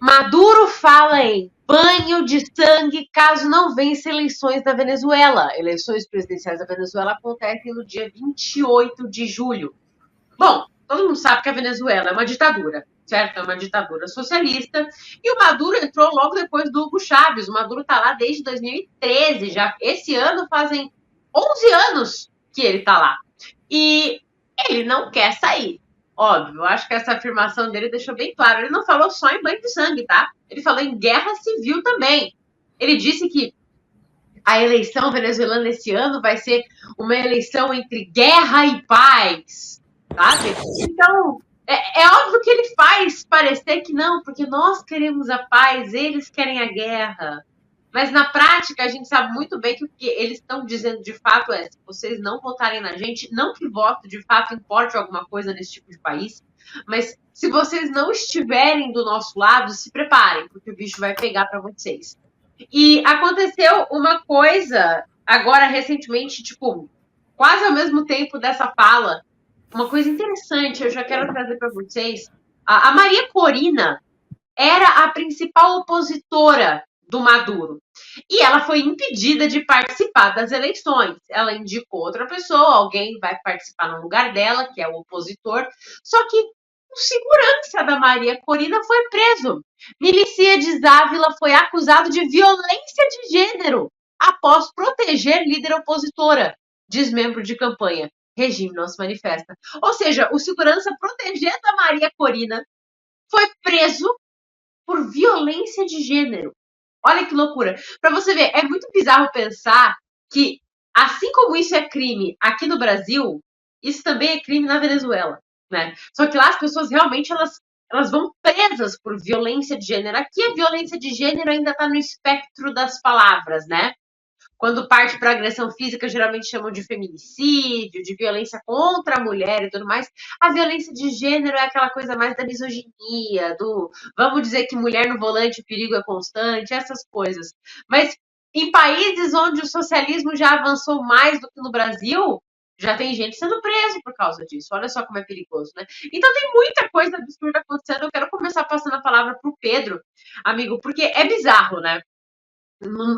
Maduro fala em banho de sangue caso não vença eleições da Venezuela. Eleições presidenciais da Venezuela acontecem no dia 28 de julho. Bom, todo mundo sabe que a Venezuela é uma ditadura, certo? É uma ditadura socialista. E o Maduro entrou logo depois do Hugo Chávez. O Maduro está lá desde 2013. Já esse ano fazem 11 anos que ele está lá. E ele não quer sair. Óbvio, eu acho que essa afirmação dele deixou bem claro. Ele não falou só em banho de sangue, tá? Ele falou em guerra civil também. Ele disse que a eleição venezuelana esse ano vai ser uma eleição entre guerra e paz, sabe? Então, é óbvio que ele faz parecer que não, porque nós queremos a paz, eles querem a guerra. Mas na prática, a gente sabe muito bem que o que eles estão dizendo de fato é: se vocês não votarem na gente, não que voto de fato importe alguma coisa nesse tipo de país, mas se vocês não estiverem do nosso lado, se preparem, porque o bicho vai pegar para vocês. E aconteceu uma coisa agora recentemente, tipo, quase ao mesmo tempo dessa fala, uma coisa interessante, eu já quero trazer para vocês. A Maria Corina era a principal opositora do Maduro. E ela foi impedida de participar das eleições. Ela indicou outra pessoa, alguém vai participar no lugar dela, que é o opositor. Só que o segurança da Maria Corina foi preso. Milicíades Ávila foi acusado de violência de gênero após proteger líder opositora, diz membro de campanha. Regime não se manifesta. Ou seja, o segurança protegendo a Maria Corina foi preso por violência de gênero. Olha que loucura. Para você ver, é muito bizarro pensar que, assim como isso é crime aqui no Brasil, isso também é crime na Venezuela, né? Só que lá as pessoas realmente elas vão presas por violência de gênero. Aqui a violência de gênero ainda está no espectro das palavras, né? Quando parte para agressão física, geralmente chamam de feminicídio, de violência contra a mulher e tudo mais. A violência de gênero é aquela coisa mais da misoginia, do vamos dizer que mulher no volante, o perigo é constante, essas coisas. Mas em países onde o socialismo já avançou mais do que no Brasil, já tem gente sendo preso por causa disso. Olha só como é perigoso, né? Então tem muita coisa absurda acontecendo. Eu quero começar passando a palavra para o Pedro, amigo, porque é bizarro, né?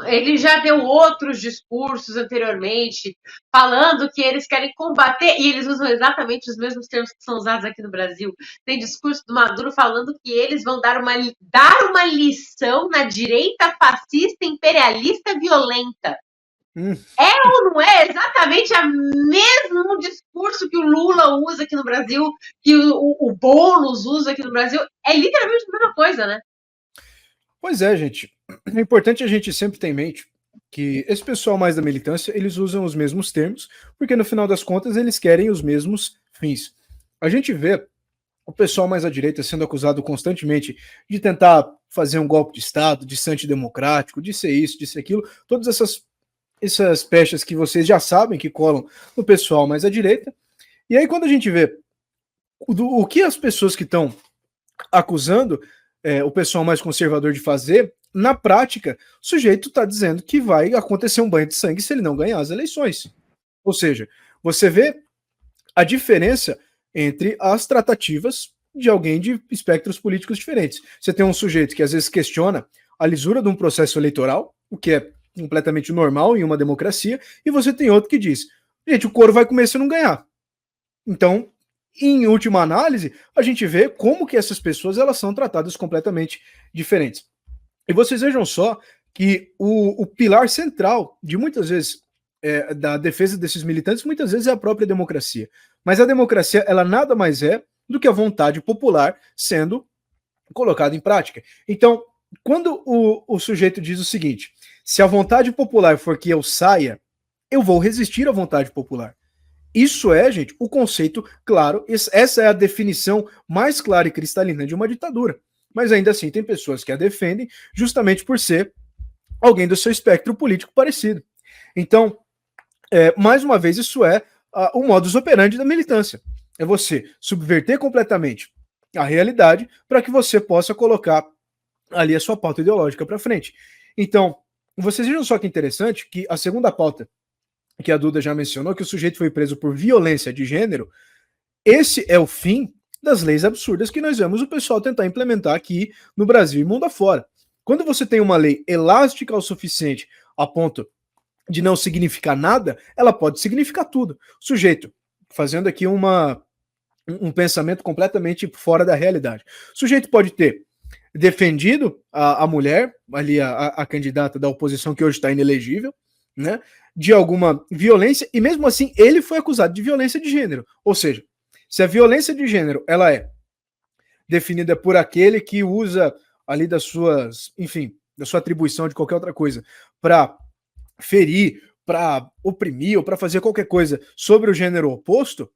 Ele já deu outros discursos anteriormente, falando que eles querem combater, e eles usam exatamente os mesmos termos que são usados aqui no Brasil. Tem discurso do Maduro falando que eles vão dar uma lição na direita fascista, imperialista, violenta. É ou não é exatamente o mesmo discurso que o Lula usa aqui no Brasil, que o Boulos usa aqui no Brasil? É literalmente a mesma coisa, né? Pois é, gente. É importante a gente sempre ter em mente que esse pessoal mais da militância, eles usam os mesmos termos, porque no final das contas eles querem os mesmos fins. A gente vê o pessoal mais à direita sendo acusado constantemente de tentar fazer um golpe de Estado, de ser antidemocrático, de ser isso, de ser aquilo, todas essas pechas que vocês já sabem que colam no pessoal mais à direita. E aí quando a gente vê o que as pessoas que estão acusando o pessoal mais conservador de fazer, na prática, o sujeito está dizendo que vai acontecer um banho de sangue se ele não ganhar as eleições. Ou seja, você vê a diferença entre as tratativas de alguém de espectros políticos diferentes. Você tem um sujeito que às vezes questiona a lisura de um processo eleitoral, o que é completamente normal em uma democracia, e você tem outro que diz: gente, o couro vai comer se não ganhar. Então, em última análise, a gente vê como que essas pessoas elas são tratadas completamente diferentes. E vocês vejam só que o pilar central de muitas vezes da defesa desses militantes muitas vezes é a própria democracia. Mas a democracia ela nada mais é do que a vontade popular sendo colocada em prática. Então, quando o sujeito diz o seguinte: se a vontade popular for que eu saia, eu vou resistir à vontade popular. Isso é, gente, o conceito claro, essa é a definição mais clara e cristalina de uma ditadura. Mas ainda assim tem pessoas que a defendem justamente por ser alguém do seu espectro político parecido. Então, mais uma vez, isso é o modus operandi da militância. É você subverter completamente a realidade para que você possa colocar ali a sua pauta ideológica para frente. Então, vocês viram só que interessante que a segunda pauta que a Duda já mencionou, que o sujeito foi preso por violência de gênero, esse é o fim das leis absurdas que nós vemos o pessoal tentar implementar aqui no Brasil e mundo afora. Quando você tem uma lei elástica o suficiente a ponto de não significar nada, ela pode significar tudo. Sujeito, fazendo aqui um pensamento completamente fora da realidade. O sujeito pode ter defendido a mulher, ali a candidata da oposição que hoje está inelegível, né, de alguma violência, e mesmo assim ele foi acusado de violência de gênero. Ou seja, se a violência de gênero ela é definida por aquele que usa ali das suas, enfim, da sua atribuição de qualquer outra coisa para ferir, para oprimir ou para fazer qualquer coisa sobre o gênero oposto,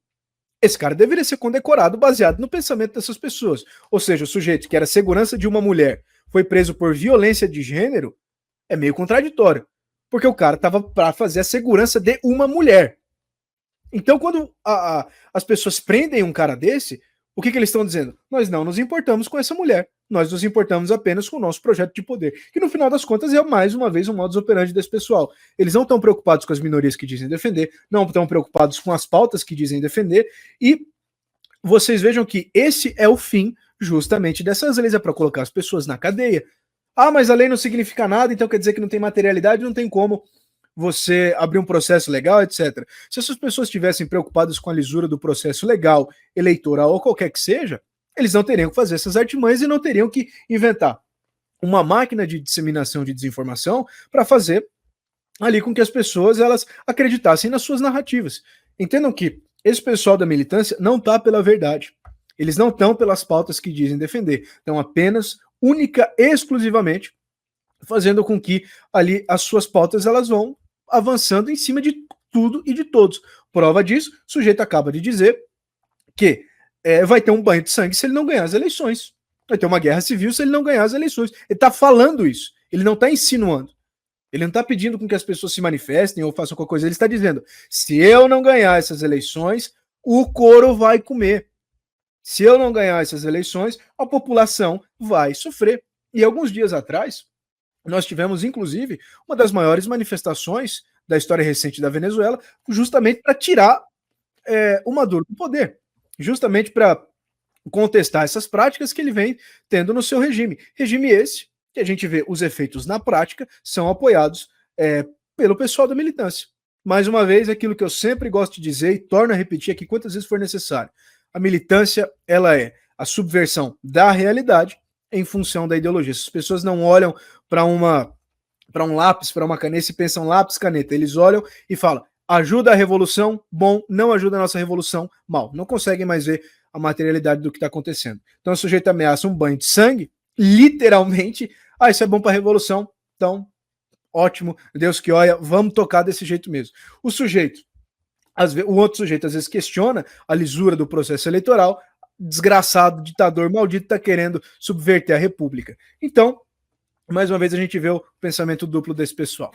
esse cara deveria ser condecorado baseado no pensamento dessas pessoas. Ou seja, o sujeito que era segurança de uma mulher foi preso por violência de gênero, é meio contraditório. Porque o cara estava para fazer a segurança de uma mulher. Então, quando as pessoas prendem um cara desse, o que eles estão dizendo? Nós não nos importamos com essa mulher. Nós nos importamos apenas com o nosso projeto de poder. Que no final das contas é mais uma vez um modus operandi desse pessoal. Eles não estão preocupados com as minorias que dizem defender, não estão preocupados com as pautas que dizem defender, e vocês vejam que esse é o fim justamente dessas leis, é para colocar as pessoas na cadeia. Ah, mas a lei não significa nada, então quer dizer que não tem materialidade, não tem como você abrir um processo legal, etc. Se essas pessoas estivessem preocupadas com a lisura do processo legal, eleitoral ou qualquer que seja, eles não teriam que fazer essas artimanhas e não teriam que inventar uma máquina de disseminação de desinformação para fazer ali com que as pessoas elas acreditassem nas suas narrativas. Entendam que esse pessoal da militância não está pela verdade. Eles não estão pelas pautas que dizem defender. Estão apenas, única e exclusivamente, fazendo com que ali as suas pautas elas vão avançando em cima de tudo e de todos. Prova disso, o sujeito acaba de dizer que vai ter um banho de sangue se ele não ganhar as eleições. Vai ter uma guerra civil se ele não ganhar as eleições. Ele está falando isso. Ele não está insinuando. Ele não está pedindo com que as pessoas se manifestem ou façam qualquer coisa. Ele está dizendo: se eu não ganhar essas eleições, o couro vai comer. Se eu não ganhar essas eleições, a população vai sofrer. E alguns dias atrás, nós tivemos, inclusive, uma das maiores manifestações da história recente da Venezuela, justamente para tirar o Maduro do poder. Justamente para contestar essas práticas que ele vem tendo no seu regime. Regime esse que a gente vê os efeitos na prática são apoiados pelo pessoal da militância. Mais uma vez, aquilo que eu sempre gosto de dizer e torno a repetir aqui quantas vezes for necessário. A militância, ela é a subversão da realidade em função da ideologia. As pessoas não olham para um lápis, para uma caneta e pensam lápis, caneta. Eles olham e falam: ajuda a revolução, bom, não ajuda a nossa revolução, mal. Não conseguem mais ver a materialidade do que está acontecendo. Então o sujeito ameaça um banho de sangue, literalmente. Ah, isso é bom para a revolução, então ótimo, Deus que olha, vamos tocar desse jeito mesmo. O sujeito, o outro sujeito às vezes questiona a lisura do processo eleitoral, desgraçado, ditador maldito, está querendo subverter a república. Então, mais uma vez a gente vê o pensamento duplo desse pessoal.